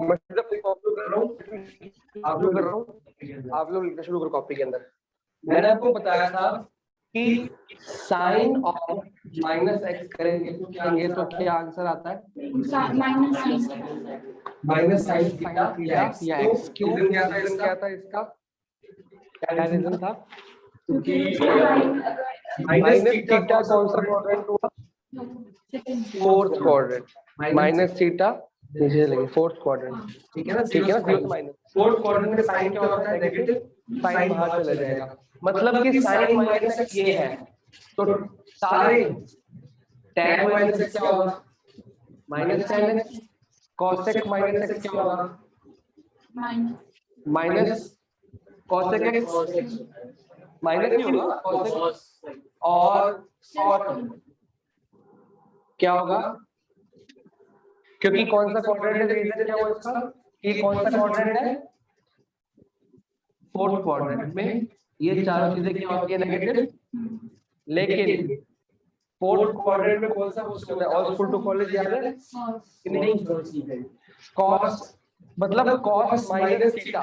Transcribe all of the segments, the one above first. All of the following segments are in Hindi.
मैं सीधा कॉपी कर रहा हूँ, आप लोग लिखना शुरू करो कॉपी के अंदर। मैंने आपको बताया था कि साइन ऑफ माइनस एक्स करेंगे तो क्या आंसर आता है? माइनस साइन थीटा या एक्स। क्यों? रीजन क्या था इसका? क्या रीजन था? माइनस थीटा कौन सा क्वाड्रेंट हुआ? Fourth quadrant. माइनस थीटा नीचे लगे फोर्थ क्वाड्रेंट, ठीक है ना? जीरो से माइनस। फोर्थ क्वाड्रेंट में साइन क्या होता है? नेगेटिव। साइन बाहर चला जाएगा, मतलब कि साइन माइनस एक्स ये है, तो सारे tan माइनस एक्स क्या होगा? Minus tan x. cos x minus x क्या होगा? माइनस cos एक्स माइनस नहीं होगा, cos एक्स और क्या होगा? क्योंकि कौन सा क्वाड्रेंट है, रीजन क्या हुआ इसका कि कौन सा क्वाड्रेंट है? फोर्थ क्वाड्रेंट में ये चारों चीजें क्या होती है? नेगेटिव। लेकिन फोर्थ क्वाड्रेंट में कौन सा क्वेश्चन है? ऑल स्कूल टू कॉलेज याद है कि नहीं? cos मतलब cos माइनस थीटा,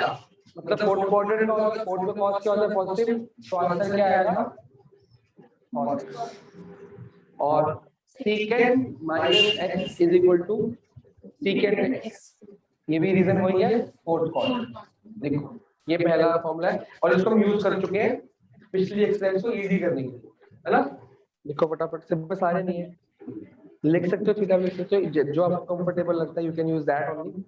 मतलब फोर्थ क्वाड्रेंट का होता है, फोर्थ में cos क्या होता है? पॉजिटिव। तो आंसर क्या आएगा? cos। और secant minus x is equal to secant x, ये भी रीजन वही है, फोर्थ क्वाड्रेंट। देखो ये पहला फॉर्मूला है और इसको हम यूज कर चुके हैं पिछली एक्सरसाइज को इजी करने के लिए, है ना? देखो फटाफट से, बस सारे नहीं है, लिख सकते हो, सीधा लिख सकते हो, जो आपको कंफर्टेबल लगता है you can use that only.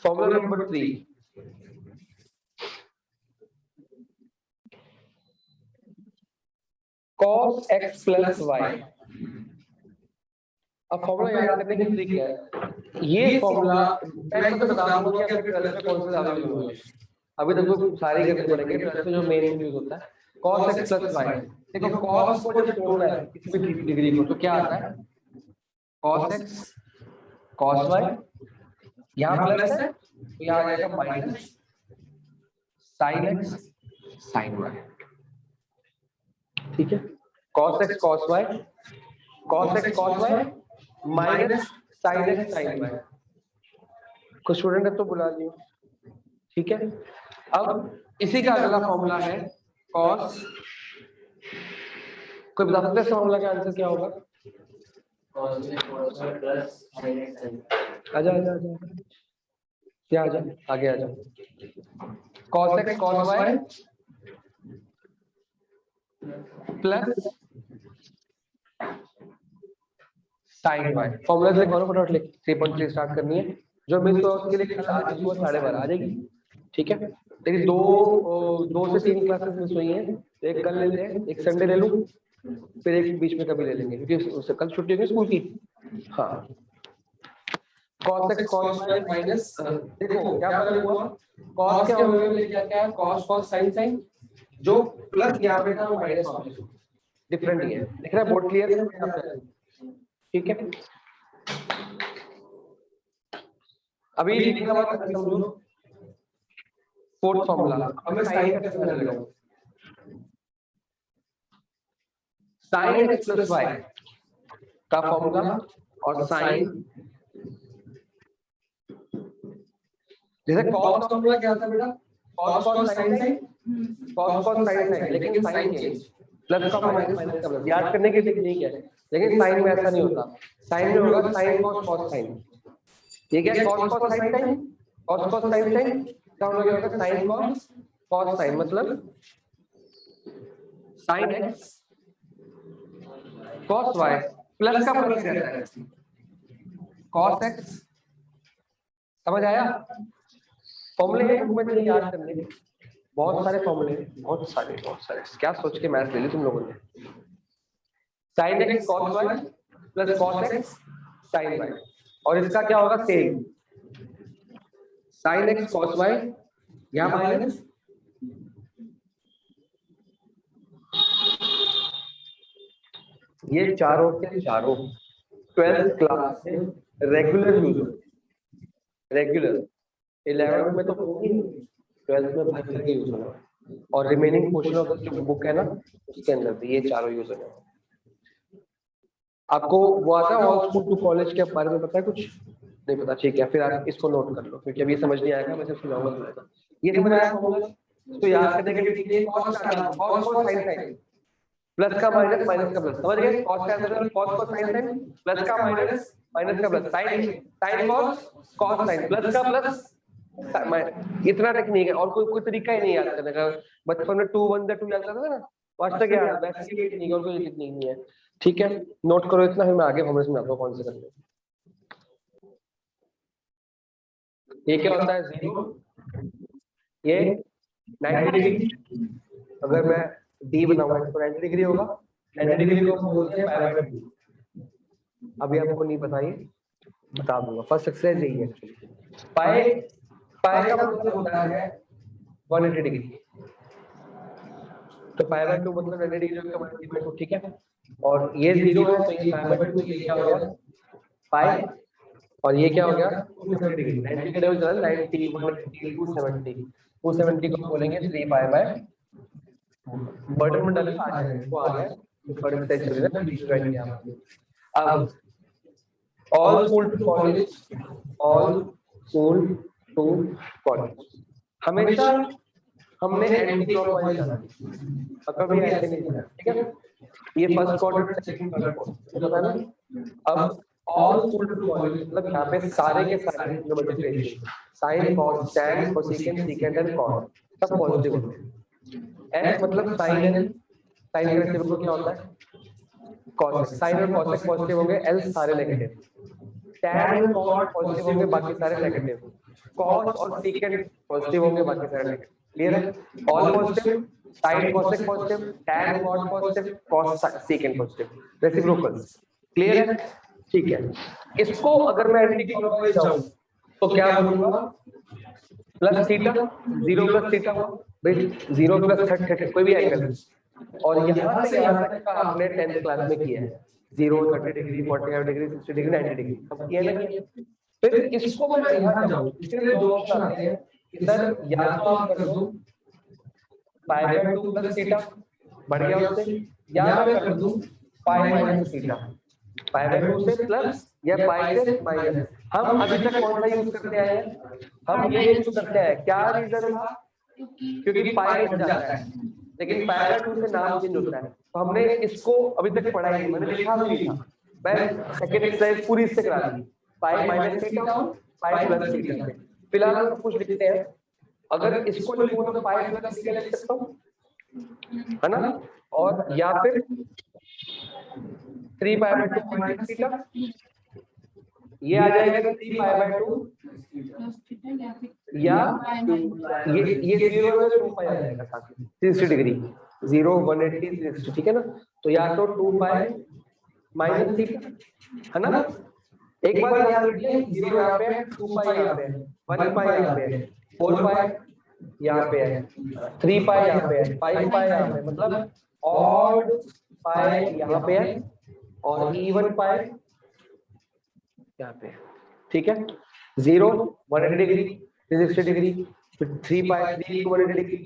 Formula number 3, cos x plus y। अब फॉर्मूला याद करने की ट्रिक है, ये फॉर्मूला मैं तो बता दूंगा कि अभी 12th में कौन सा ज्यादा यूज होगा। अभी तक तो सारे करने पड़ेंगे, 12th में जो मेन यूज होता है cos x plus y। देखो cos को जब तोड़ना है किसी भी डिग्री को तो क्या आता है? cos x cos y, यहाँ प्लस है तो यहाँ आ जाएगा minus sin x sin y, ठीक है? cos x cos y, cos x cos y minus sin x sin y। कुछ स्टूडेंट है तो बुला लियो, ठीक है? अब इसी का अगला फॉर्मूला है cos। कोई बता सकते हैं फॉर्मूला का आंसर क्या होगा? आजा आजा आजा, क्या आजा, आगे आजा। cos x cos y plus sin y। Formula से लिखो फटाफट, लिख 3.3 स्टार्ट करनी है। जो मिस हो उसके लिए कल आज सुबह 12:30 आ जाएगी, ठीक है? लेकिन दो से 3 क्लासेस मिस हुई हैं, एक कल ले लें, एक संडे ले लूं, फिर एक बीच में कभी ले लेंगे क्योंकि उससे कल छुट्टी होगी स्कूल की। हाँ cos x cos y minus, देखो क्या फर्क हुआ? cos के अवयव में क्या क्या है? cos cos sin sin, जो प्लस यहाँ पे था वो माइनस वापस डिफरेंट ही है। दिख रहा है बोर्ड क्लियर है? ठीक है, अभी लिखने का बाद समझो फोर्थ फॉर्मूला। अब मैं साइन का समझने लगा हूं, sin x plus y का फॉर्मूला और साइन, जैसे cos का फॉर्मूला क्या था बेटा? cos cos sin sin, cos cos sin sin, लेकिन साइन चेंज, प्लस का माइनस माइनस का प्लस, याद करने की टेक्निक है। लेकिन साइन में ऐसा नहीं होता, साइन में होगा sin cos cos sin। ये क्या है? cos cos sin sin, cos cos sin sin का मतलब क्या होगा? sin cos cos sin, मतलब sin x cos y plus का प्लस रहता है cos x। समझ आया? फॉर्मूले हैं बुक में चाहिए याद करने, बहुत सारे फॉर्मूले, बहुत सारे क्या सोच के मैथ ले ली तुम लोगों ने? sin x cos y plus cos x sin y, और इसका क्या होगा? Same sin x cos y, यहाँ माइनस ये चारों के चारों 12th क्लास में रेगुलर यूज हो, रेगुलर 11th में तो होगी, 12th में भर करके यूज होगा। और रिमेनिंग पोर्शन ऑफ जो बुक है ना उसके अंदर भी ये चारों यूज होने हैं। आपको वो आता है ऑल स्कूल टू कॉलेज के बारे में पता है कुछ? नहीं पता, ठीक है, फिर आप इसको नोट कर लो क्योंकि अभी समझ नहीं आएगा, मैं सिर्फ सुनाऊंगा थोड़ा। ये समझ आया फॉर्मूला? तो याद करने के लिए ठीक है, cos cos sin sin plus का माइनस माइनस का प्लस, समझ गए? cos का answer cos cos sin sin plus का माइनस माइनस का plus, sin sin cos cos sin plus का प्लस। इतना टेक्निक है और कोई तरीका ही नहीं याद करने का। बचपन में 2 1 2 याद करते थे ना, आज तक याद वैसे ही टेक्निक और कोई टेक्निक नहीं है। ठीक है, नोट करो इतना, फिर मैं आगे फॉर्मूला समझाता हूं कौन से करने। ये क्या होता है? 0, ये 90 डिग्री। अगर मैं डी बनाऊंगा तो 90 डिग्री होगा। 90 डिग्री को हम बोलते हैं पाई बाय 2। अभी आपको नहीं पता, ये बता दूंगा, फर्स्ट एक्सरसाइज यही है एक्चुअली। पाई पाई का मतलब होता है 180 डिग्री, तो पाई बाय 2 मतलब 90 डिग्री का 180 बाय 2, ठीक है। और ये 0 है तो ये पाई बाय 2, ये क्या हो गया पाई, और ये क्या हो गया 270 डिग्री। 90 के लेवल चला 90 180 270, 270 को बोलेंगे 3 पाई बाय, बटन में डाले आ जाएगा, वो आ गया बटन से चल रहा है, बीच में ज्वाइन किया आपने। अब all school to college, all school to college, हमेशा हमने एंटी क्लॉकवाइज जाना है, कभी ऐसे नहीं जाना, ठीक है। ये फर्स्ट क्वाड्रेंट सेकंड क्वाड्रेंट पता है ना। अब ऑल स्कूल टू कॉलेज मतलब यहाँ पे सारे के सारे multiplication, sine cos tan cosecant secant and cos सब पॉजिटिव होते हैं। एस मतलब साइन एन, साइन का रेसिप्रोकल क्या होता है कॉसेक, साइन और कॉसेक पॉजिटिव होंगे, एल सारे नेगेटिव, टैन और कॉट पॉजिटिव होंगे, बाकी सारे नेगेटिव, कॉस और सेकेंड पॉजिटिव होंगे, बाकी सारे नेगेटिव। क्लियर है? All positive, sine cosec positive, tan cot positive, cos secant positive, reciprocals. Clear है? ठीक है। इसको अगर मैं एंटी क्लॉकवाइज जाऊं तो क्या बोलूंगा प्लस थीटा, 0 प्लस थीटा भाई, 0 प्लस थीटा कोई भी एंगल, और यहाँ से यहाँ तक का आपने 10th क्लास में किया है, 0 30 डिग्री 45 डिग्री 60 डिग्री 90 डिग्री सब किया ना। फिर इसको मैं यहाँ जाऊँ, इसके लिए दो ऑप्शन आते हैं कि सर या तो आप कर दो पाई बाय 2 प्लस थीटा बढ़ गया उससे, या मैं कर दूं पाई माइनस थीटा, पाई बाय 2 से प्लस या पाई से माइनस। हम अभी तक कौन सा यूज करते आए हैं? हम ये यूज करते हैं। क्या रीजन था? क्योंकि पाई बच जाता है, लेकिन पाई बाय 2 से नाम चेंज होता है, तो हमने इसको अभी तक पढ़ा ही नहीं, मैंने लिखा भी नहीं था, मैं सेकंड एक्सरसाइज पूरी इससे करा दी, pi minus theta pi plus theta. फिलहाल हम कुछ लिखते हैं, अगर इसको लिखूं तो पाई प्लस थीटा लिख सकता हूं, है ना, और या फिर 3 पाई बाय 2 माइनस थीटा, ये आ जाएगा 3 पाई बाय 2, या ये 0 में 2 पाई आ जाएगा साथ में 360 डिग्री, 0 180 360, ठीक है ना। तो या तो 2 पाई माइनस थीटा, है ना। एक बार याद रखिए 0 यहाँ पे है, 2 पाई यहाँ पे है, 1 पाई यहाँ पे है, 4 पाई यहाँ पे है, 3 पाई यहाँ पे है, 5 पाई यहाँ पे, मतलब ऑड पाई यहाँ पे है और इवन पाई यहाँ पे, ठीक है। 0 180 डिग्री 360 डिग्री, फिर 3 पाई 3 180 डिग्री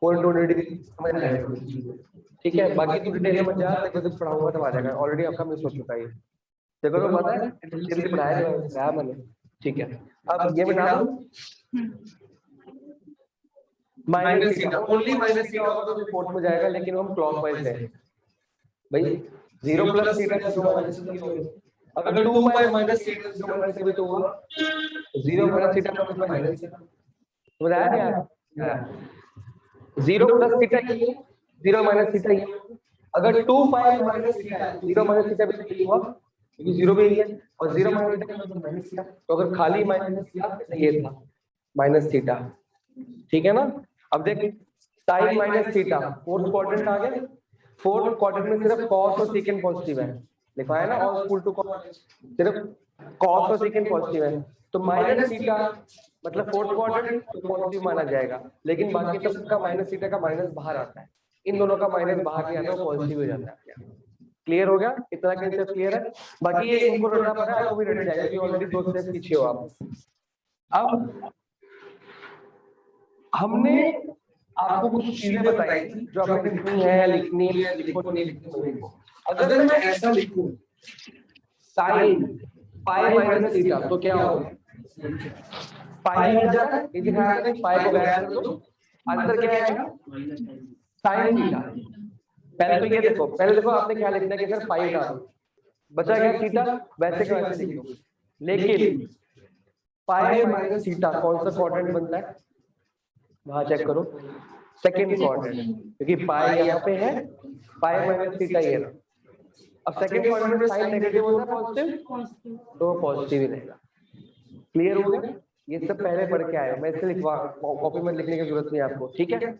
4 200 डिग्री, समझ आ जाएगा, ठीक है। बाकी तो डिटेल में जा देखो, जब पढ़ाऊंगा तब आ जाएगा, ऑलरेडी आपका मिस हो चुका है देखो, तो पता है डिटेल पढ़ाया मैंने, ठीक है। अब ये बना दूं minus theta, only minus theta होगा तो फोर्थ में जाएगा, लेकिन हम क्लॉकवाइज है भाई, 0 प्लस थीटा 0 माइनस थीटा हो गया। अगर 2 पाई माइनस थीटा 0 माइनस थीटा तो हुआ 0 minus theta plus minus theta, बताया क्या? 0 प्लस थीटा ये, 0 माइनस थीटा ये। अगर 2 पाई माइनस थीटा 0 माइनस थीटा भी हुआ क्योंकि 0 भी है, और 0 माइनस थीटा मतलब माइनस थीटा, तो अगर खाली माइनस थीटा तो ये था माइनस थीटा, ठीक है ना। अब देख sine minus theta, fourth quadrant आ गया, फोर्थ क्वाड्रेंट में सिर्फ कॉस और सेकंड पॉजिटिव है, लिखा है ना ऑल स्कूल टू कॉलेज, सिर्फ कॉस और सेकंड पॉजिटिव है, तो माइनस थीटा मतलब फोर्थ क्वाड्रेंट तो पॉजिटिव माना जाएगा, लेकिन बाकी सबका माइनस थीटा का माइनस बाहर आता है, इन दोनों का माइनस बाहर नहीं आता, वो पॉजिटिव हो जाता है। क्लियर हो गया? इतना कंसेप्ट क्लियर है? बाकी ये इनको रटना पड़ा, आपको भी रट जाएगा क्योंकि ऑलरेडी 2 स्टेप पीछे हो आप। अब हमने आपको कुछ चीजें बताई जो आपने लिखनी है, लिखनी है, लिखो नहीं लिखनी है। अगर मैं ऐसा लिखूं साइन पाई माइनस थीटा तो क्या होगा? पाई हट जाता है, ये दिखाया था कि पाई को गायब कर दो, आंसर क्या आएगा? Sine theta. पहले तो ये देखो, पहले देखो आपने क्या लिखना है कि सर पाई हटा दो, बचा क्या थीटा, वैसे का वैसे लिख दो। लेकिन पाई माइनस थीटा कौन सा क्वाड्रेंट बनता है? वहां चेक करो, सेकंड क्वाड्रेंट, क्योंकि पाई यहाँ पे है, पाई माइनस थीटा ये रहा। अब सेकंड क्वाड्रेंट में साइन नेगेटिव होता है पॉजिटिव, तो पॉजिटिव ही रहेगा। क्लियर हो गया? ये सब पहले पढ़ के आए हो, मैं इससे लिखवा, कॉपी में लिखने की जरूरत नहीं आपको, ठीक है।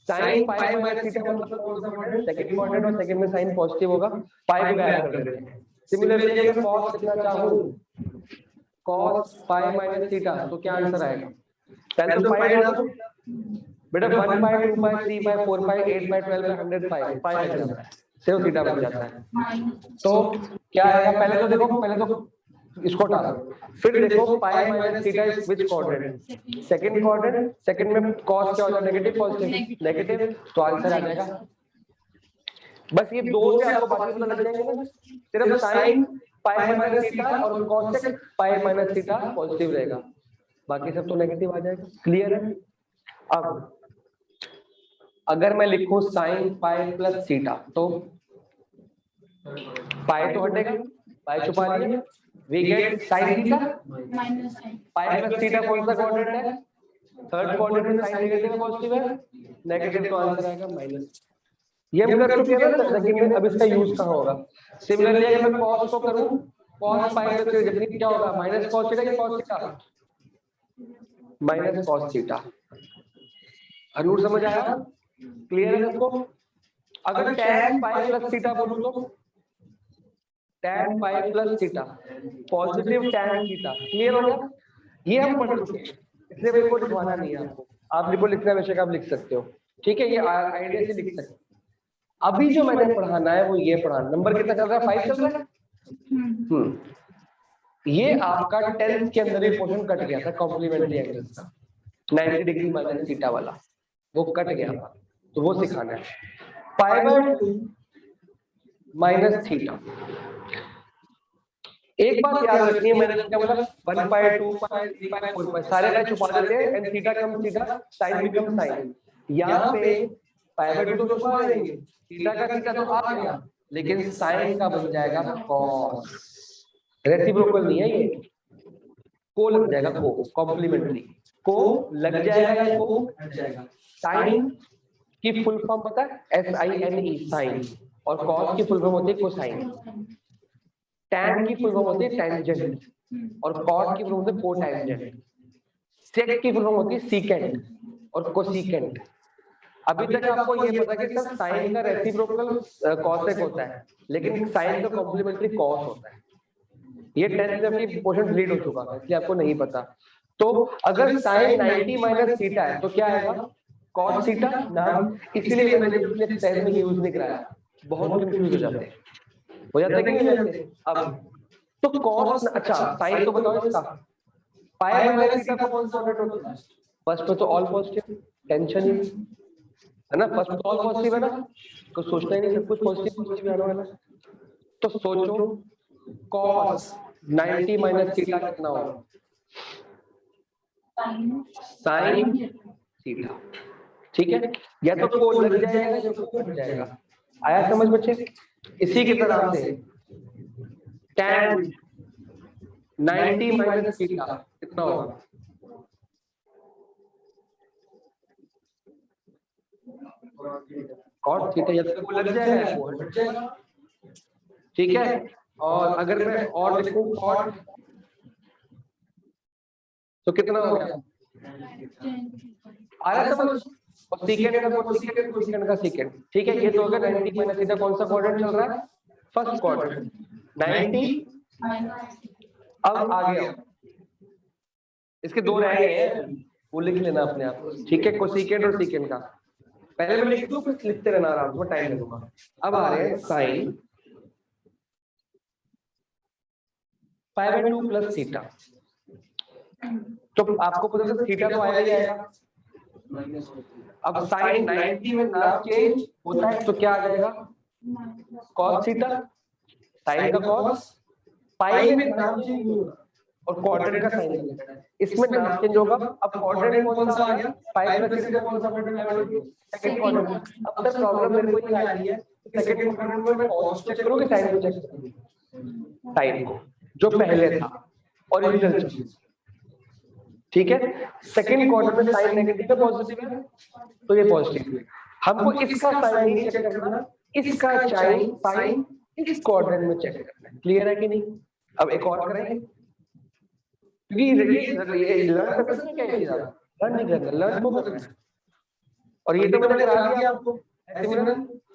साइन पाई माइनस थीटा मतलब कौन सा क्वाड्रेंट? सेकंड क्वाड्रेंट, और सेकंड में साइन पॉजिटिव होगा, पाई को गायब कर देते हैं। सिमिलरली अगर cos लिखना चाहूं, cos पाई माइनस थीटा, तो क्या आंसर आएगा? पहले तो पाई हटा दो बेटा, 1 पाई 2 पाई 3 पाई 4 पाई 8 पाई 12 पाई 100 पाई, पाई हट जाता है, सिर्फ थीटा बच जाता है। तो क्या आएगा? पहले तो देखो, पहले तो इसको हटा दो, फिर देखो पाई minus theta is which quadrant? Second quadrant, second में cos क्या होता है? नेगेटिव पॉजिटिव नेगेटिव, तो आंसर आ जाएगा। बस ये दो से आपको बाकी पता लग जाएंगे ना, सिर्फ साइन पाई माइनस थीटा और cosec पाई माइनस थीटा पॉजिटिव रहेगा, बाकी सब तो नेगेटिव आ जाएगा। क्लियर है? अब अगर मैं लिखूं साइन पाई प्लस थीटा, तो पाई तो हटेगा, पाई छुपा लिया, we get sine theta minus pi plus theta. कौन सा क्वाड्रेंट है? थर्ड क्वाड्रेंट में साइन नेगेटिव है पॉजिटिव है, नेगेटिव तो आंसर आएगा माइनस। ये हम कर चुके हैं ना, लेकिन अब इसका यूज कहाँ होगा? सिमिलरली अगर मैं cos को करूं, cos pi plus theta definitely क्या होगा? माइनस cos थीटा कि cos थीटा? माइनस cos थीटा। अनुर समझ आया? क्लियर है सबको? अगर tan पाई प्लस थीटा बोलूं तो tan पाई plus theta positive tan theta. Clear हो गया? ये हम पढ़ चुके हैं, इसलिए मेरे को लिखवाना नहीं है आपको, आप लिखो, लिखना बेशक आप लिख सकते हो, ठीक है, ये आइडिया से लिख सकते हो। अभी जो मैंने पढ़ाना है वो ये पढ़ाना। नंबर कितना चल रहा है? 5 चल रहा है। ये आपका 10th के अंदर ही पोर्शन कट गया था, कॉम्प्लीमेंट्री एंगल्स का 90 डिग्री माइनस थीटा वाला, वो कट गया था, तो वो सिखाना है। पाई बाय 2 माइनस थीटा, एक बात याद रखनी है, मैंने क्या बोला? 1 पाई 2 पाई 3 पाई 4 पाई सारे पाई छुपा देते हैं, and theta come theta, sine become sine. यहाँ पे पाई बाय 2 तो छुपा देंगे, थीटा का थीटा तो आ गया, लेकिन साइन का बन जाएगा कॉस। रेसिप्रोकल नहीं है ये, को लग जाएगा, को कॉम्प्लीमेंट्री, को लग जाएगा या को हट जाएगा। साइन की फुल फॉर्म पता है? SINE साइन, और कॉस की फुल फॉर्म होती है कोसाइन। टैन की फुल फॉर्म होती है टेंजेंट, और कॉट की फुल फॉर्म होती है कोटेंजेंट। सेक की फुल फॉर्म होती है सीकेंट और कोसीकेंट। अभी तक आपको ये पता है कि सर साइन का रेसिप्रोकल कॉसेक होता है, लेकिन साइन का कॉम्प्लीमेंट्री कॉस होता है। ये 10th में की पोर्शन डिलीट हो चुका है, इसलिए आपको नहीं पता। तो अगर साइन 90 माइनस थीटा है तो क्या आएगा? कॉस थीटा नाम, इसीलिए मैंने पिछले स्टेज में यूज नहीं कराया, बहुत कंफ्यूज हो जाते हैं, हो जाता है कि नहीं जाते? अब तो कॉस, अच्छा साइन तो बताओ इसका। पाई माइनस थीटा का कौन सा क्वाड्रेंट होता है? फर्स्ट में तो ऑल पॉजिटिव, टेंशन ही है ना, फर्स्ट में तो ऑल पॉजिटिव है ना, तो सोचना ही नहीं, सब कुछ पॉजिटिव पॉजिटिव आने वाला। तो सोचो कॉस 90 माइनस थीटा कितना होगा? साइन थीटा, ठीक है, या तो को लग जाएगा या को हट जाएगा। आया समझ बच्चे? इसी की तरह से tan 90 माइनस थीटा कितना होगा? कॉट थीटा, या तो को लग जाएगा या को हट जाएगा, ठीक है। और अगर मैं और लिखूं कॉट, तो कितना हो गया? आया समझ? और सीकेंड का कोसीकेंड, कोसीकेंड का सीकेंड, ठीक है। ये तो अगर 90 माइनस थीटा कौन सा क्वाड्रेंट चल रहा है? First quadrant 90। अब आ गया, इसके दो रह गए हैं, वो लिख लेना अपने आप, ठीक है, कोसीकेंड और सीकेंड का। पहले मैं लिख दूं फिर लिखते रहना आराम से, टाइम लगेगा। अब आ रहे हैं sine pi by 2 plus theta, तो आपको पता है थीटा तो आएगा ही आएगा, अब साइन 90 में नाम चेंज होता है तो क्या आ जाएगा, कॉस थीटा, साइन का कॉस, पाई में नाम चेंज होगा और क्वाड्रेंट का साइन, इसमें नाम चेंज होगा। अब क्वाड्रेंट कौन सा आ गया, पाई प्लस थीटा कौन सा क्वाड्रेंट, सेकंड क्वाड्रेंट। अब तक प्रॉब्लम मेरे को ये आ रही है, सेकंड क्वाड्रेंट में मैं कॉस चेक करूं कि साइन को चेक करूं, साइन को जो पहले था ओरिजिनल चीज, ठीक है। सेकंड क्वाड्रेंट में साइन नेगेटिव है पॉजिटिव है, तो ये पॉजिटिव है। हमको इसका साइन नहीं चेक करना, इसका साइन इस क्वाड्रेंट में चेक करना है। क्लियर है कि नहीं? अब एक और करें, क्योंकि ये लर्न कर सकते हैं क्या, ये लर्न नहीं करना, लर्न को करना है। और ये तो मैंने करा दिया आपको,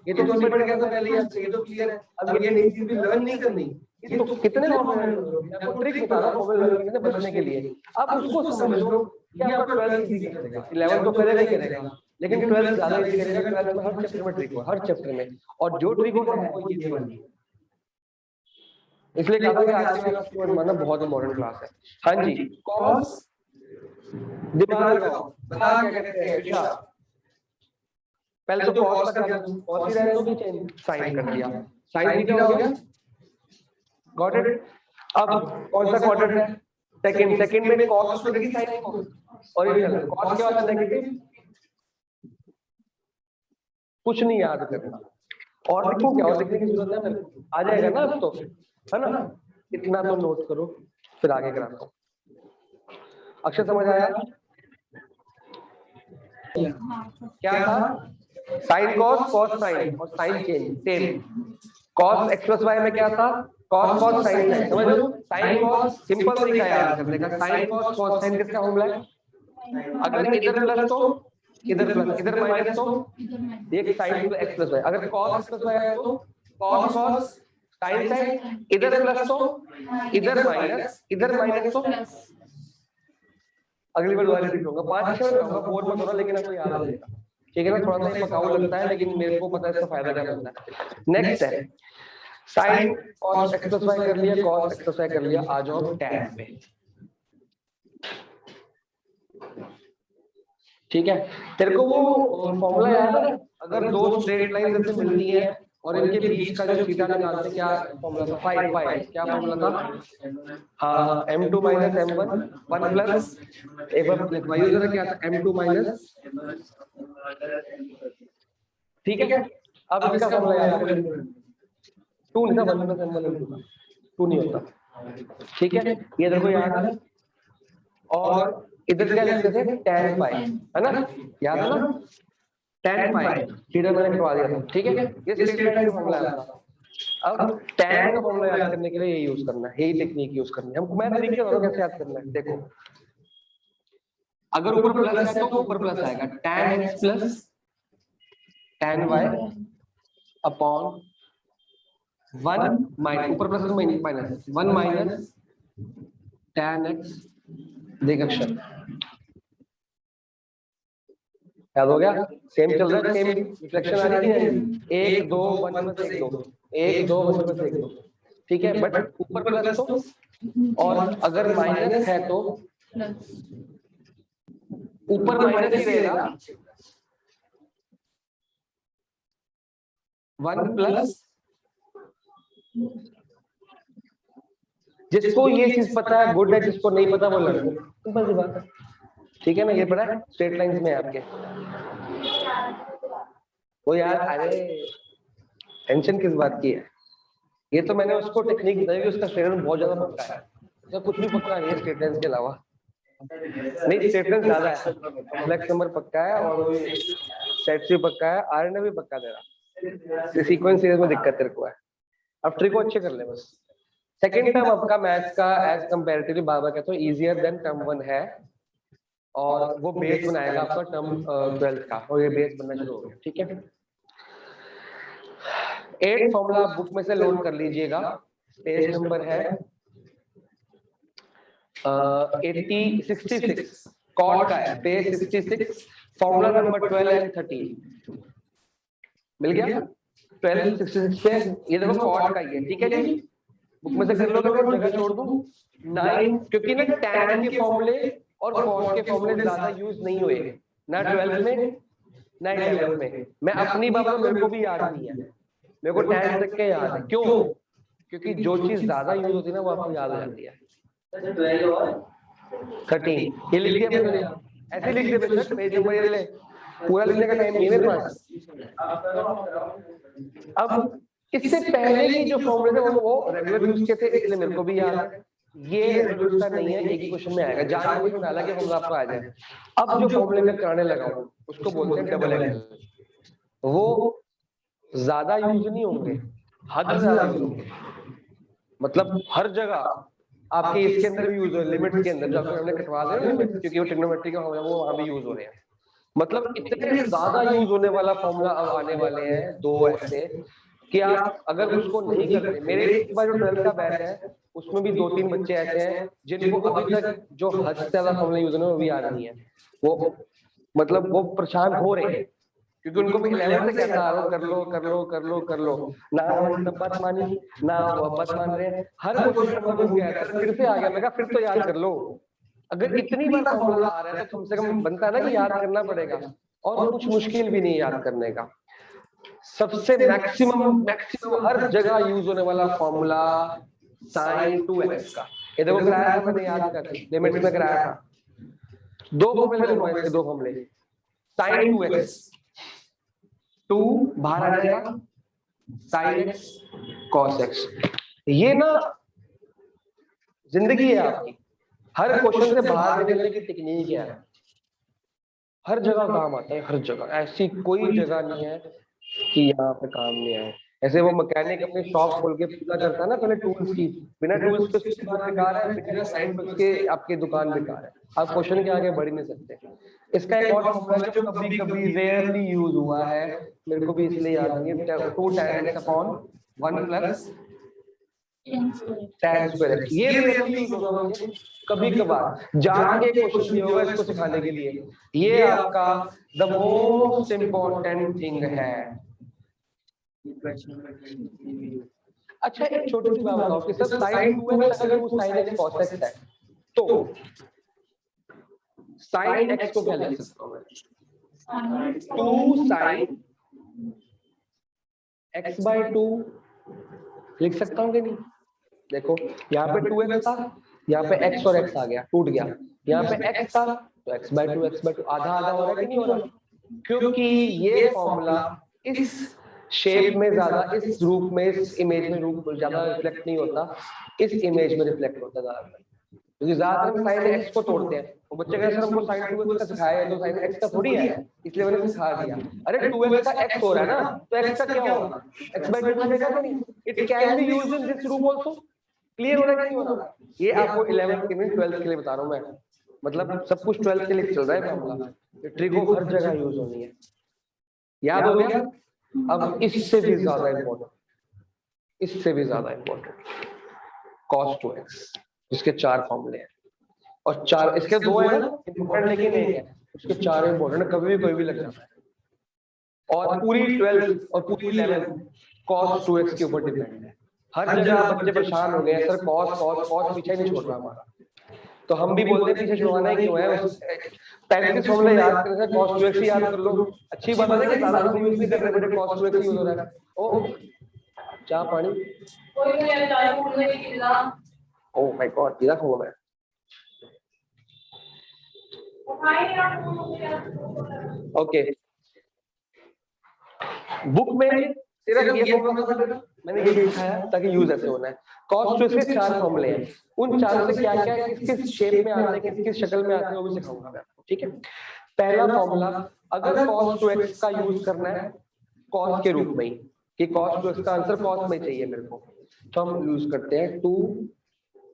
ये तो समझ पड़ गया था पहले, ये तो क्लियर है। अब ये नई चीज भी लर्न नहीं करनी, ये तो कितने आपको ट्रिक बता रहा हूं मोबाइल लर्निंग से बचने के लिए। अब उसको समझ लो, ये आपका 12th इजी करेगा, 11th तो करेगा ही करेगा, लेकिन 12th ज्यादा इजी करेगा। 12th में हर चैप्टर में ट्रिक हो, हर चैप्टर में, और जो ट्रिक होगा वो ये वाली, इसलिए कहा कि आज की क्लास को मानना बहुत इंपॉर्टेंट क्लास है। हाँ जी, कॉस दिमाग लगाओ, बता क्या कहते हैं क्या, पहले तो कॉस कर दिया, कॉस ही रहने दो, चेंज साइन कर दिया, साइन थीटा हो गया, गॉट इट। अब कौन सा क्वाड्रेंट है, सेकंड में कॉस को देखिए साइन को, और ये कॉस क्या होता है नेगेटिव, कुछ नहीं याद करना, और देखो क्या और देखने की जरूरत है, आ जाएगा ना अब तो, है ना। इतना तो नोट करो, फिर आगे कराता हूँ। अक्षर समझ आया क्या था, साइन कॉस, कॉस साइन और sine change same. Cos x plus y में क्या था, कॉस कॉस साइन साइन, समझ लो। साइन कॉस सिंपल तरीका याद करने का, साइन कॉस कॉस साइन किसका फॉर्मूला है, अगर इधर प्लस तो इधर प्लस, इधर माइनस तो एक साइन एक्स प्लस वाई, अगर कॉस एक्स प्लस वाई है तो कॉस कॉस साइन साइन, इधर प्लस तो इधर माइनस तो, अगली बार दोबारा रिपीट होगा, 5-6 बार होगा, बोर्ड में थोड़ा, लेकिन आपको याद रहेगा, ठीक है ना। थोड़ा सा पकाऊ लगता है, लेकिन मेरे को पता है इसका फायदा क्या होता है। नेक्स्ट है sine cos x plus y कर लिया, कॉस एक्स प्लस वाई कर लिया, आ जाओ टैन पे, ठीक है। तेरे को वो फॉर्मूला याद है, अगर दो स्ट्रेट लाइन जैसे मिलती है और इनके बीच का जो थीटा निकालते, क्या फॉर्मूला था, पाई, क्या फॉर्मूला था, हाँ m2 माइनस m1, 1 प्लस, एक बार लिखवाइए जरा क्या था, m2 माइनस, ठीक है। अब इसका फॉर्मूला याद करें, 2 नहीं था, 1 प्लस m1, 2 नहीं होता, ठीक है, ये देखो याद है। और इधर क्या लिखते थे, tan पाई, है ना, याद है ना, tan पाई, थीटा मैंने करवा दिया था, ठीक है। ये स्ट्रेट लाइन का फॉर्मूला है। अब tan का फॉर्मूला याद करने के लिए ये यूज करना है, यही टेक्निक यूज करनी है हमको। मैं तरीके बता रहा हूं कैसे याद करना है, देखो अगर ऊपर प्लस है तो ऊपर प्लस आएगा, tan x plus tan y upon 1 minus, ऊपर plus minus 1 minus tan x, देख अक्षर याद हो गया, सेम चल रहा है, सेम रिफ्लेक्शन आ रही है, 1 2 1 प्लस 1 2, 1 2 1 प्लस 1 2, ठीक है। बट ऊपर प्लस तो, और अगर माइनस है तो ऊपर माइनस ही रहेगा, 1 प्लस, जिसको ये चीज पता है गुड है, जिसको नहीं पता वो लड़को, सिंपल सी बात है, ठीक है ना। ये पढ़ा है स्ट्रेट लाइंस में आपके, वो यार, अरे टेंशन किस बात की है, ये तो मैंने उसको टेक्निक बताई कि उसका स्ट्रेट लाइन बहुत ज्यादा पक्का है, तो कुछ भी पक्का नहीं है स्ट्रेट लाइंस के अलावा, नहीं स्ट्रेट लाइन ज्यादा है, कॉम्प्लेक्स नंबर पक्का है, और सेट भी पक्का है, आरएनए भी पक्का तेरा, सीक्वेंस सीरीज में दिक्कत तेरे को है। अब ट्रिक को अच्छे कर ले बस। सेकंड टर्म आपका मैथ्स का एज कंपैरेटिवली बाबा कहते हैं इजियर देन टर्म 1 है, और वो बेस बनाएगा आपका टर्म 12 का, और ये बेस बनना शुरू हो गया, ठीक है। 8 फॉर्मूला आप बुक में से लोड कर लीजिएगा, पेज नंबर है 66 कॉट का है, पेज 66, फॉर्मूला नंबर 12 एंड 13 मिल गया, 12 66 पे ये देखो कॉट का ही है, ठीक है जी। बुक में से कर लो, मैं जगह छोड़ दूं 9, क्योंकि ना tan के फॉर्मूले और cos के फॉर्मूले ज्यादा यूज नहीं हुए, ना 12th में ना 11th में। मैं अपनी बात में, मेरे को भी याद नहीं है, मेरे को 10th तक के याद है। क्यों? क्योंकि जो चीज ज्यादा यूज होती है ना वो आपको याद हो जाती है। 12 और 13 ये लिख दिया मैंने, ऐसे लिख दिया बेशक, पेज नंबर ये ले, पूरा लिखने का टाइम नहीं है मेरे पास। अब इससे पहले की जो फॉर्मूले थे वो रेगुलर यूज के थे, इसलिए मेरे को भी याद है। ये रेगुलर यूज का नहीं है, एक ही क्वेश्चन में आएगा, जान बुझ के डाला कि फॉर्मूला आपको आ जाए। अब जो फॉर्मूले में कराने लगा हूं उसको बोलते हैं डबल एंगल। वो ज्यादा यूज नहीं होंगे, हद से ज्यादा यूज होंगे, मतलब हर जगह आपके इसके अंदर भी यूज हो, लिमिट्स के अंदर जो आपको हमने कटवा दिया लिमिट, क्योंकि वो ट्रिग्नोमेट्री का फॉर्मूला वो वहां भी यूज हो रहे हैं। मतलब इतने ज्यादा यूज होने वाला फॉर्मूला अब आने वाले हैं दो ऐसे कि आप अगर उसको नहीं करते, मेरे इस बार जो 12th का बैच है उसमें भी 2-3 बच्चे ऐसे हैं जिनको अभी तक जो हद से ज्यादा फॉर्मूला यूज होने वो भी याद नहीं है। वो मतलब वो परेशान हो रहे हैं क्योंकि उनको मैं 11th से कहता आ रहा हूँ कर लो कर लो कर लो कर लो, ना उन्होंने तब बात मानी ना वो अब बात मान रहे हैं। हर क्वेश्चन नंबर घूम के आया, फिर से आ गया, मैं कहा फिर तो याद कर लो। अगर इतनी बार फॉर्मूला आ रहा है तो कम से कम बनता है ना कि याद करना पड़ेगा, और कुछ मुश्किल भी नहीं याद करने का। सबसे मैक्सिमम मैक्सिमम हर जगह यूज होने वाला फॉर्मूला sin 2x का, ये देखो कराया था मैंने, याद कर लिमिट्स में कराया था। दो फॉर्मूले लिखूंगा इसके, दो फॉर्मूले। sin 2x, 2 बाहर आ जाएगा, sin x cos x। ये ना जिंदगी है आपकी, हर क्वेश्चन से बाहर निकलने की टेक्निक है, हर जगह काम आता है, हर जगह। ऐसी कोई जगह नहीं है कि यहाँ पे काम नहीं आए। ऐसे वो मैकेनिक अपनी शॉप खोल के पूजा करता है ना पहले टूल्स की, बिना टूल्स के उसकी दुकान बेकार है, बिना साइन पे उसके आपकी दुकान बेकार है। आप क्वेश्चन के आगे बढ़ ही नहीं सकते। इसका एक और फॉर्मूला जो कभी कभी रेयरली यूज हुआ है, मेरे को भी इसलिए याद नहीं है, 2 tan x upon 1 plus tan square x। ये रेयरली यूज होगा मुझे, कभी कभार जान के क्वेश्चन दिया होगा इसको सिखाने के लिए। ये आपका द मोस्ट इम्पोर्टेंट थिंग है। अच्छा एक छोटी सी बात बताओ कि सर sin 2x अगर 2 sin x cos x है तो sin x को क्या लिख सकता हूं मैं? 2 sin x by 2 लिख सकता हूं कि नहीं? देखो यहाँ पे 2x था, यहाँ पे x और x आ गया, टूट गया। यहाँ पे x था तो x by 2 आधा आधा हो रहा है कि नहीं हो रहा? क्योंकि ये फॉर्मूला इस शेप में ज्यादा, इस रूप में, इस इमेज में रूप ज्यादा रिफ्लेक्ट नहीं होता, इस इमेज में रिफ्लेक्ट होता है ज्यादातर। क्योंकि ज्यादातर हम साइन एक्स को तोड़ते हैं, वो बच्चे कहते हैं सर हमको साइन 2x का सिखाया है तो साइन x का थोड़ी है, इसलिए मैंने सिखा दिया। अरे 2x का x हो रहा है ना, तो x का क्या होगा? x by 2 बचेगा कि नहीं? It can be used in this रूप आल्सो। क्लियर हो रहा है कि नहीं हो रहा? ये आपको 11th के नहीं 12th के लिए बता रहा हूं मैं, मतलब सब कुछ 12th के लिए चल रहा है फॉर्मूला। ट्रिगो हर जगह यूज होनी है, याद हो गया? अब इससे भी ज्यादा इंपॉर्टेंट, इससे भी ज्यादा इंपॉर्टेंट cos 2x, इसके 4 फॉर्मूले हैं और 4 इसके 2 है ना इंपॉर्टेंट, लेकिन एक है उसके 4 इंपॉर्टेंट, कभी भी कोई भी लग जाता है। और पूरी 12th और पूरी 11th cos 2x के ऊपर डिपेंड है। हर जगह बच्चे परेशान हो गए सर cos cos cos पीछे नहीं छोड़ रहा हमारा, तो हम भी बोलते हैं पीछे छुड़वाना ही क्यों है, 35 फॉर्मूला याद करने से cos 2x ही याद कर लो। अच्छी बात है कि ज्यादा हम यूज नहीं कर रहे, बेटे cos 2x यूज हो रहा है। ओ चाय पानी, ओह माय गॉड, ये रखूंगा मैं। ओके बुक में सिर्फ ये फॉर्मूला मैंने ये दिखाया ताकि यूज ऐसे होना है। cos 2x के 4 फॉर्मूले हैं, उन चारों से क्या क्या किस किस शेप में आते हैं, किस किस शक्ल में आते हैं वो भी सिखाऊंगा मैं आपको, ठीक है? पहला फॉर्मूला, अगर cos 2x का यूज करना है cos के रूप में ही, कि cos 2x का आंसर cos में चाहिए मेरे को, तो हम यूज करते हैं 2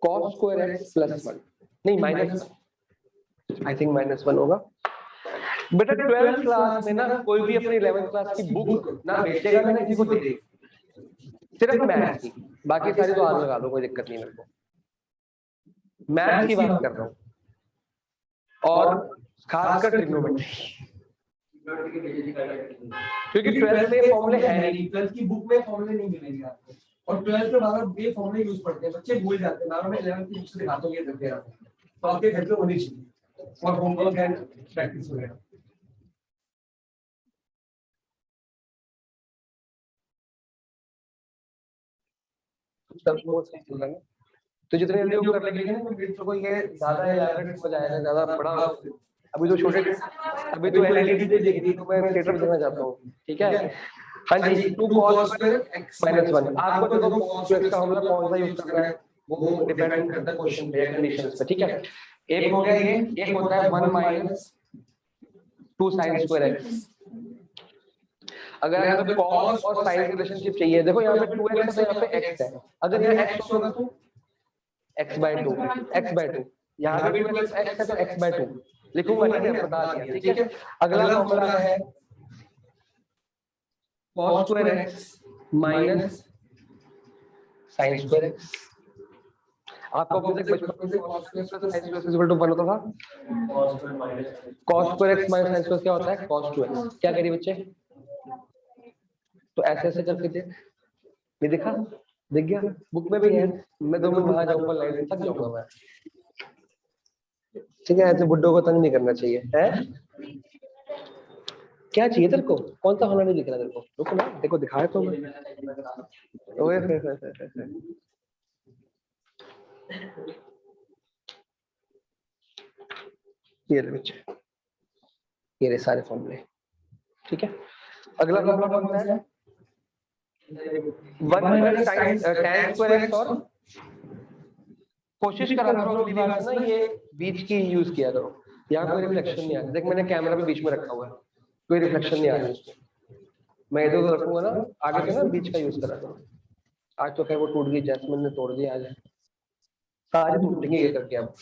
cos स्क्वायर x प्लस 1, नहीं माइनस, आई थिंक -1 होगा। बेटा 12th क्लास में ना कोई भी अपनी 11th क्लास की बुक ना बेचेगा ना किसी को दे, सिर्फ मैथ्स की, बाकी सारी तो आग लगा दो, कोई दिक्कत नहीं मेरे को। मैथ्स की बात कर रहा हूँ और खासकर ट्रिग्नोमेट्री, क्योंकि 12th में फॉर्मूले है नहीं, 12th की बुक में फॉर्मूले नहीं मिलेंगे आपको, और 12th में बार-बार ये फॉर्मूले यूज पढ़ते हैं, बच्चे भूल जाते हैं। बार-बार मैं 11th की बुक से दिखाता हूं, ये करते हैं, तो आपके घर पे होनी चाहिए और होमवर्क एंड प्रैक्टिस वगैरह। कुछ चल रहा है, तो जितने जल्दी वो कर लेंगे ना तो कोई ये ज्यादा एलाबोरेट हो जाएगा, ज्यादा बड़ा। अभी तो छोटे, अभी तो एलईडी दिख रही, तो मैं थिएटर देखना चाहता हूँ, ठीक है। हाँ जी, 2 cos स्क्वायर x माइनस 1। आपको देखो cos स्क्वायर का हमला कौन सा यूज करना है, वो डिपेंड करता है क्वेश्चन पे या कंडीशंस पे, ठीक है। एक हो गया ये, एक होता है 1 माइनस 2 sin स्क्वायर x। अगर हमें cos और sin की रिलेशनशिप चाहिए, देखो यहाँ पे 2x है तो यहाँ पे x है, अगर यहाँ x होगा तो x/2, x/2, यहाँ पे 2x है तो x/2 लिखूंगा नहीं, मैं बता दिया, ठीक है। अगला फॉर्मूला है cos square x minus sin square x। आपको अभी तक बचपन से cos square plus sin square equal to 1 होता था। cos square x minus sin square क्या होता है, cos 2x। क्या करिए बच्चे, तो ऐसे ऐसे करके देख, ये दिखा, दिख गया, बुक में भी है। मैं 2 मिनट वहां जाऊंगा, लाइट में थक जाऊंगा मैं, ठीक है। ऐसे बुड्ढों को तंग नहीं करना चाहिए, है क्या चाहिए तेरे को, कौन सा होना नहीं दिख रहा तेरे को, रुक ना, देखो दिखाया तो मैं। ओए ये ले बच्चे, ये रहे सारे फॉर्मूले, ठीक है। अगला फॉर्मूला कौन सा है, 1 प्लस tan स्क्वायर x। और कोशिश करा करो अगली बार ना ये बीच की यूज किया करो, यहाँ कोई रिफ्लेक्शन नहीं आ रहा। देख मैंने कैमरा भी बीच में रखा हुआ है, कोई रिफ्लेक्शन नहीं आ रहा है उसमें। मैं इधर उधर रखूंगा ना, आगे से ना बीच का यूज करा करो। आज तो खैर वो टूट गई, जैस्मिन ने तोड़ दिया, आज सारी टूटेंगी ये करके। अब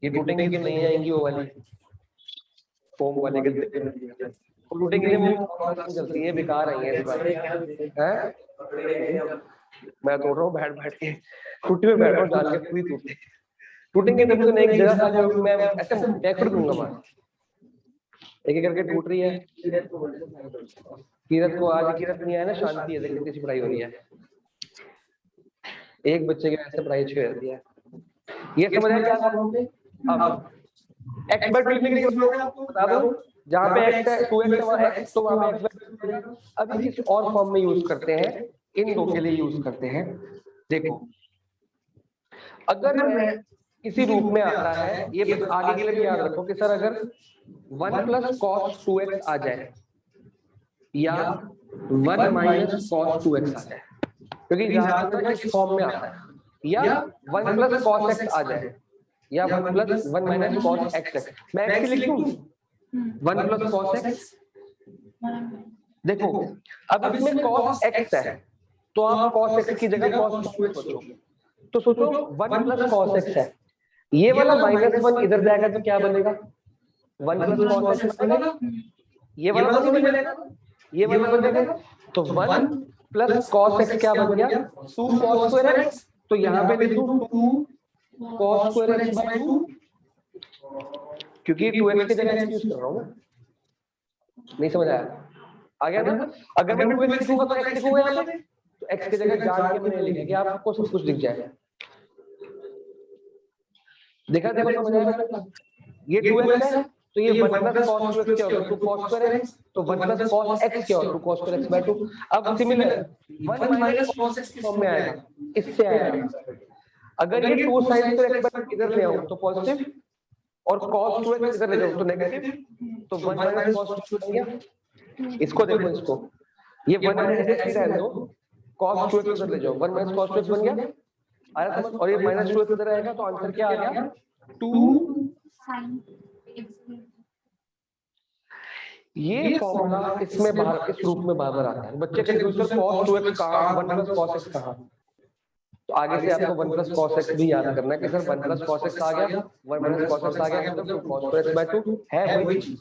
ये टूटेंगी तो नहीं आएंगी वो वाली फोम वाले के, टूटेंगी वो चलती है, बेकार आई है हैं। मैं तोड़ रहा हूँ बैठ बैठ के, टूटी में बैठ रहा हूँ डाल के, पूरी टूटे टूटेंगे तब तो एक जगह खाली होगी, मैं ऐसे बैक दूंगा मैं। एक एक करके टूट रही है। कीरत को आज कीरत नहीं आया ना, शांति है, देखो किसी पढ़ाई हो रही है। एक बच्चे के वैसे पढ़ाई छेड़ दिया है, ये समझ आया क्या करोगे। अब x/2 लिखने के लिए आपको बता दो, जहाँ पे x है 2x है वहाँ x, तो वहाँ पे x/2। अब किसी और फॉर्म में यूज करते हैं, इन दो के लिए यूज करते हैं। देखो अगर मैं किसी रूप में आता है, ये आगे के लिए भी याद रखो कि सर अगर 1 प्लस cos 2x आ जाए या 1 माइनस cos 2x आ जाए, क्योंकि ज्यादातर इस फॉर्म में आता है, या 1 प्लस cos x आ जाए या 1 प्लस 1 माइनस cos x। मैं x लिख दूं 1 प्लस cos x। देखो अब इसमें cos x है तो आप cos x की जगह cos 2x सोचोगे, तो सोचो 1 प्लस cos x है, ये वाला -1 इधर जाएगा तो क्या बनेगा 1 प्लस cos x बनेगा, ये वाला तो नहीं बनेगा, ये वाला बनेगा। तो 1 प्लस cos x क्या बन गया 2 cos स्क्वायर x। तो यहाँ पे लिख दूं 2 cos स्क्वायर x/2, क्योंकि 2x की जगह x यूज कर रहा हूँ ना। नहीं समझ आया, आ गया ना। अगर मैं 2x लिखूंगा तो x लिखूंगा यहाँ पे, तो x की जगह जान के मैंने लिखा कि आपको सब कुछ दिख जाएगा। देखा देखो समझ आया, ये 2x है तो ये 1 प्लस cos 2x क्या होगा 2 cos स्क्वायर x, तो 1 प्लस cos x क्या होगा 2 cos स्क्वायर x/2। अब similar 1 minus cos x form में आएगा, इससे आएगा। अगर ये 2 sin स्क्वायर x/2 इधर ले आऊं तो पॉजिटिव, और cos 2x इधर ले जाऊं तो नेगेटिव, तो 1 माइनस cos 2x बन गया। इसको देखो, इसको ये 1 माइनस x रहने दो, cos 2x इधर ले जाओ, 1 माइनस cos 2x बन गया, आया समझ। और ये माइनस 2x इधर आएगा तो आंसर क्या आ गया 2 sin x। ये फॉर्मूला इसमें बाहर इस रूप में बार बार आता है, बच्चे कंफ्यूज कर cos 2x कहां 1 प्लस cos x कहां। तो आगे से आपको 1 प्लस cos x भी याद करना है कि सर 1 प्लस cos x आ गया, 1 माइनस cos x आ गया, मतलब 2 cos स्क्वायर x/2 है वही चीज,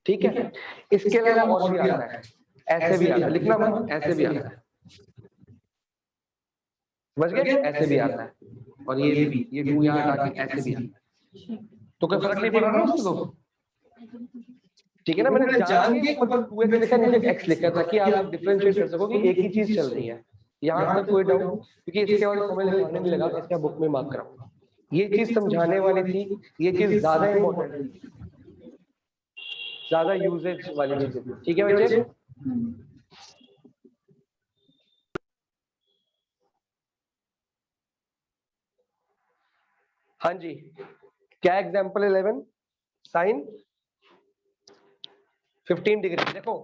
ठीक है। इसके अलावा और भी आता है, ऐसे भी आता है, लिखना मत, ऐसे भी आता है, समझ गए, ऐसे भी आता है, और ये भी, ये 2 यहाँ हटा के ऐसे भी आता है, तो कोई फर्क नहीं पड़ रहा ना उससे तो, ठीक है ना। मैंने जान के ऊपर 2x लिखा नीचे x लिखा ताकि आप डिफरेंशिएट कर सको कि एक ही चीज चल रही है। यहाँ तक कोई डाउट, क्योंकि इसके बाद समझ नहीं लगा, इसका बुक में मार्क कराऊंगा। ये चीज समझाने वाली थी, ये चीज ज्यादा इंपॉर्टेंट थी, ज्यादा यूजेज वाली चीज थी, ठीक है बच्चे। हाँ जी, क्या एग्जाम्पल 11 साइन 15 डिग्री। देखो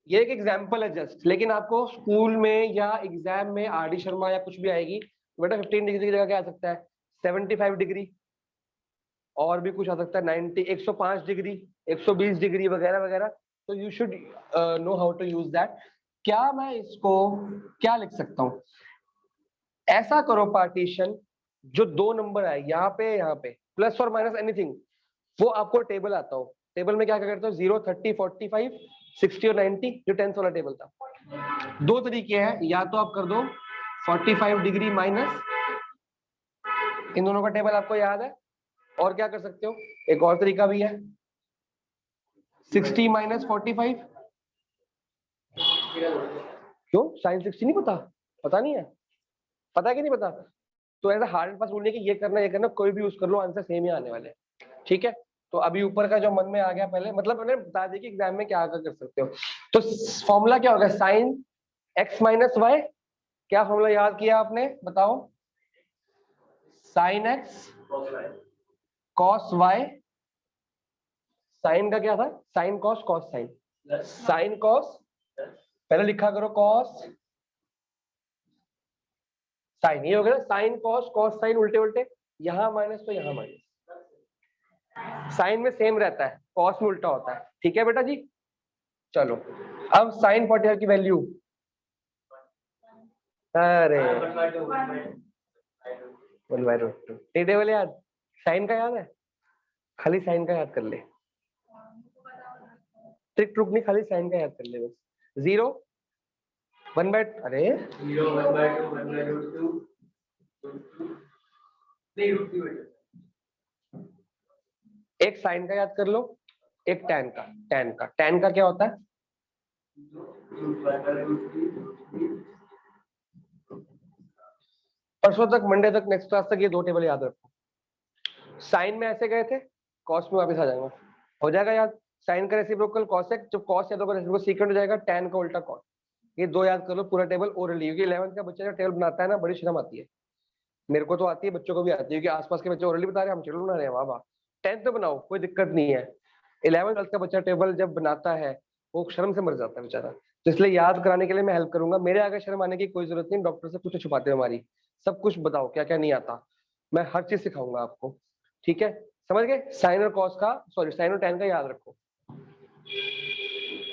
ये एक एग्जाम्पल है जस्ट, लेकिन आपको स्कूल में या एग्जाम में आर डी शर्मा या कुछ भी आएगी, बेटा 15 डिग्री की जगह क्या आ सकता है, 75 डिग्री, और भी कुछ आ सकता है 90, 105 डिग्री, 120 डिग्री वगैरह वगैरह। तो you should know how to use that. क्या मैं इसको क्या लिख सकता हूँ, ऐसा करो पार्टीशन जो दो नंबर आए यहाँ पे प्लस और माइनस एनीथिंग, वो आपको टेबल आता हो। टेबल में क्या क्या करते हो, 0, 30, 45, 60 और 90, जो 10th वाला टेबल था। दो तरीके हैं, या तो आप कर दो 45 डिग्री माइनस, इन दोनों का टेबल आपको याद है, और क्या कर सकते हो, एक और तरीका भी है 60 माइनस 45। क्यों, साइन 60 नहीं पता, पता नहीं है, पता है कि नहीं पता? तो ऐसा हार्ड एंड फास्ट रूल नहीं कि ये करना कोई भी यूज कर लो, आंसर सेम ही आने वाले हैं। ठीक है, तो अभी ऊपर का जो मन में आ गया पहले, मतलब मैंने बता दिया कि एग्जाम में क्या कर सकते हो। तो फॉर्मूला क्या होगा, साइन x माइनस वाई। क्या फॉर्मूला याद किया आपने, बताओ? Sine x cos y। Sine का क्या था, sine cos cos sine, sine cos, पहले लिखा करो कॉस साइन, ये हो गया साइन कॉस कॉस साइन, उल्टे उल्टे, यहां माइनस तो यहां माइनस। साइन में सेम रहता है, कॉस में उल्टा होता है। ठीक है बेटा जी, चलो अब साइन 45 की वैल्यू, अरे 1/√2 टेबल याद, साइन का याद है, खाली साइन का याद कर ले, ट्रिक ट्रुक नहीं, खाली साइन का याद कर ले बस। 0 1 बाय, अरे 0 1/2 1/√2 नहीं √2 एक साइन का याद कर लो, एक टैन का। टैन का क्या होता है, परसों तक, मंडे तक, नेक्स्ट क्लास तक ये दो टेबल याद रखो। साइन में ऐसे गए थे, कॉस में वापस आ जाएगा, हो जाएगा याद। साइन का रेसिप्रोकल कॉसेक, जब कॉस याद होगा रेसिप्रोकल सीकेंट हो जाएगा, टैन का उल्टा कॉस। ये दो याद कर लो, पूरा टेबल ओरली, क्योंकि 11th का बच्चा जो टेबल बनाता है ना, बड़ी शर्म आती है, मेरे को तो आती है, बच्चों को भी आती है, क्योंकि आसपास के बच्चे ओरली बता रहे हैं, हम टेबल बना रहे हैं, वाह वाह। 10th में बनाओ, कोई दिक्कत नहीं है। 11th 12th का बच्चा टेबल जब बनाता है, वो शर्म से मर जाता है बेचारा। तो इसलिए याद कराने के लिए मैं हेल्प करूंगा, मेरे आगे शर्म आने की कोई जरूरत नहीं, डॉक्टर से कुछ छुपाते हो हमारी, सब कुछ बताओ क्या क्या नहीं आता, मैं हर चीज सिखाऊंगा आपको। ठीक है, समझ गए? साइन और कॉस का, सॉरी साइन और टैन का याद रखो।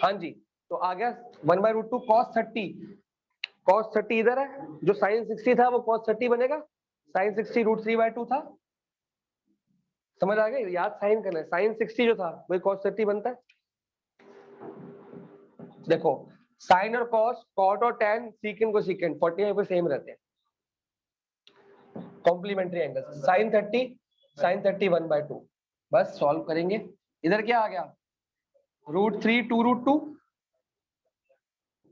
हाँ जी, तो आ गया 1/√2 cos 30। cos 30 इधर है, जो साइन 60 था वो cos 30 बनेगा, साइन 60 √3/2 था। समझ आ गई, याद साइन करना है, साइन 60 जो था वही cos 30 बनता है। देखो साइन और कॉस, कॉट और टैन, सीकेंट को सीकेंट, 45 पे सेम रहते हैं, कॉम्प्लीमेंट्री एंगल। साइन 30 1/2, बस सॉल्व करेंगे। इधर क्या आ गया, √3 2√2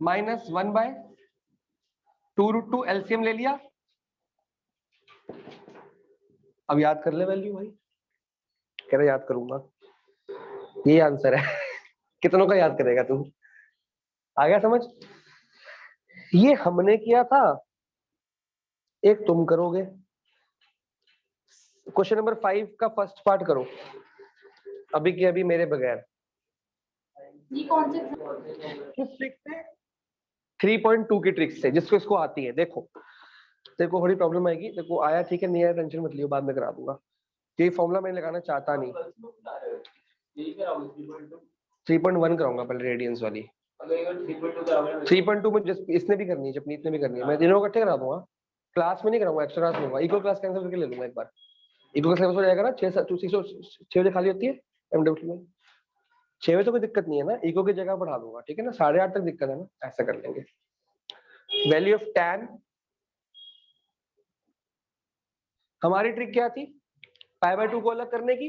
माइनस 1/2√2, एलसीएम ले लिया। अब याद कर ले वैल्यू भाई, कह रहा याद करूंगा, ये आंसर है। कितनों का याद करेगा तू, आ गया समझ? ये हमने किया था, एक तुम करोगे। क्वेश्चन नंबर 5 का फर्स्ट पार्ट करो, अभी के अभी मेरे बगैर। ये कौन से किस ट्रिक से, 3.2 की ट्रिक से, जिसको इसको आती है। देखो तेरे को थोड़ी प्रॉब्लम आएगी, तेरे को आया ठीक है, नहीं आया टेंशन मत लियो, बाद में करा दूंगा। ये फॉर्मूला मैं लगाना चाहता नहीं, 3.1 कराऊंगा पहले, रेडियंस वाली। 3.2 में इसने भी करनी है, जपनीत ने भी करनी है, मैं तीनों इकट्ठे करा दूंगा, क्लास में नहीं कराऊंगा, एक्स्ट्रा क्लास लूंगा, इक्वल क्लास कैंसिल करके ले लूंगा एक बार। इक्वल क्लास हो जाएगा ना, 6 बजे खाली होती है एमडब्ल्यू में, 6 बजे तो कोई दिक्कत नहीं है ना, इको की जगह बढ़ा दूंगा, ठीक है ना, 8:30 तक दिक्कत है ना, ऐसा कर लेंगे। वैल्यू ऑफ टैन, हमारी ट्रिक क्या थी, π/2 को अलग करने की,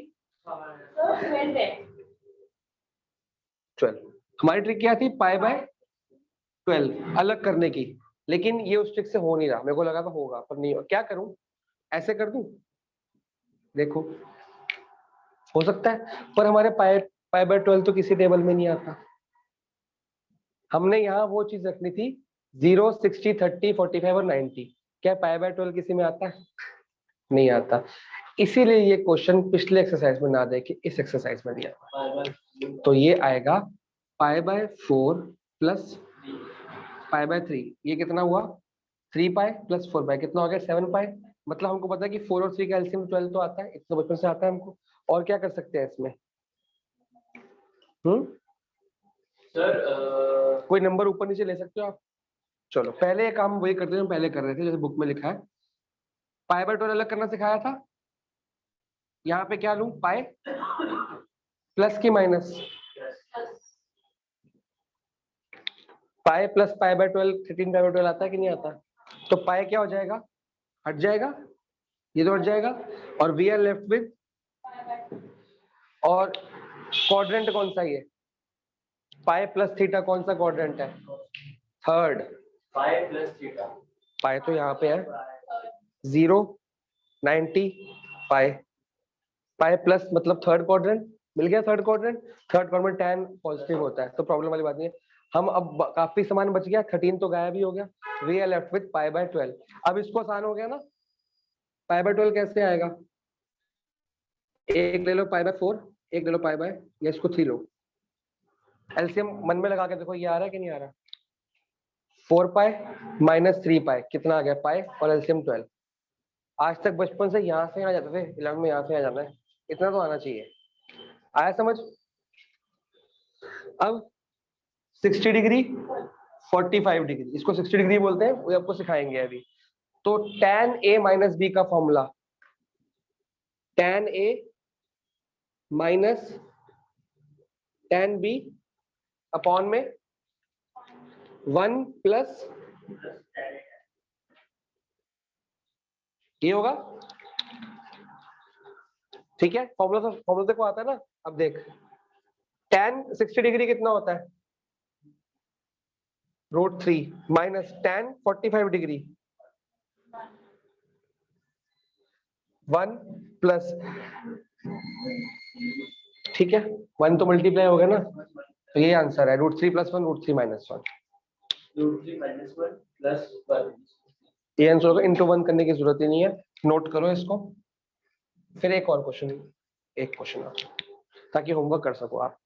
12। हमारी ट्रिक क्या थी, π/12 अलग करने की, लेकिन ये उस ट्रिक से हो नहीं रहा, मेरे को लगा था होगा पर नहीं, क्या करूं, ऐसे कर दूं, देखो हो सकता है, पर हमारे π/12 तो किसी टेबल में नहीं आता। हमने यहाँ वो चीज रखनी थी 0, 60, 30, 45 और 90। क्या π/12 किसी में आता है, नहीं आता। इसीलिए ये क्वेश्चन पिछले एक्सरसाइज में ना दे के इस एक्सरसाइज में दिया हुआ है। तो ये आएगा pi by 4 plus pi by 3। ये कितना हुआ 3 पाई प्लस 4 पाई, कितना हो गया 7 पाई। मतलब हमको पता है कि 4 और 3 का एलसीएम 12 तो आता है, इतना बचपन से आता है हमको। और क्या कर सकते हैं इसमें? सर कोई नंबर ऊपर नीचे ले सकते हो आप। चलो पहले काम वही करते हैं, पहले कर रहे थे जैसे बुक में लिखा है। पाई बाय 12 अलग करना सिखाया था। यहाँ पे क्या लूं, पाई प्लस की minus, pi plus pi by 12 13 pi by 12 आता है कि नहीं आता? तो पाई क्या हो जाएगा, हट जाएगा, ये तो हट जाएगा, और वी आर लेफ्ट विद, और क्वाड्रेंट कौन सा ये पाई प्लस थीटा कौन सा क्वाड्रेंट है? थर्ड। पाई प्लस थीटा, पाई तो यहाँ पे है 0 90 पाई, पाई प्लस मतलब थर्ड क्वाड्रेंट मिल गया। Third quadrant, third quadrant tan positive होता है, तो प्रॉब्लम वाली बात नहीं है। हम अब काफी सामान बच गया, 13 तो गायब ही हो गया। We are left with pi by 12। अब इसको आसान हो गया ना, पाई बाय 12 कैसे आएगा? एक ले लो पाई बाय 4, एक ले लो पाई बाय, या इसको 3 लो। एलसीएम मन में लगा के देखो, ये आ रहा है कि नहीं आ रहा? 4 पाई माइनस 3 पाई, कितना आ गया पाई, और एलसीएम 12। आज तक बचपन से यहाँ से आ जाते थे, 11 में यहाँ से आ जाना है, इतना तो आना चाहिए। आया समझ? अब 60 डिग्री 45 डिग्री, इसको 60 डिग्री बोलते हैं, वो आपको सिखाएंगे अभी। तो tan a माइनस बी का formula, tan a minus tan b upon में 1 प्लस ये होगा, ठीक है। फॉर्मूला देखो आता है ना। अब देख tan 60 डिग्री कितना होता है, √3 माइनस tan 45 डिग्री 1 प्लस, ठीक है 1 तो मल्टीप्लाई हो गया ना, तो ये आंसर है √3 प्लस 1 √3 माइनस 1, √3 माइनस 1 प्लस 1। ये आंसर होगा, इनटू 1 करने की जरूरत ही नहीं है, नोट करो इसको। फिर एक और क्वेश्चन, एक क्वेश्चन और, ताकि होमवर्क कर सको आप।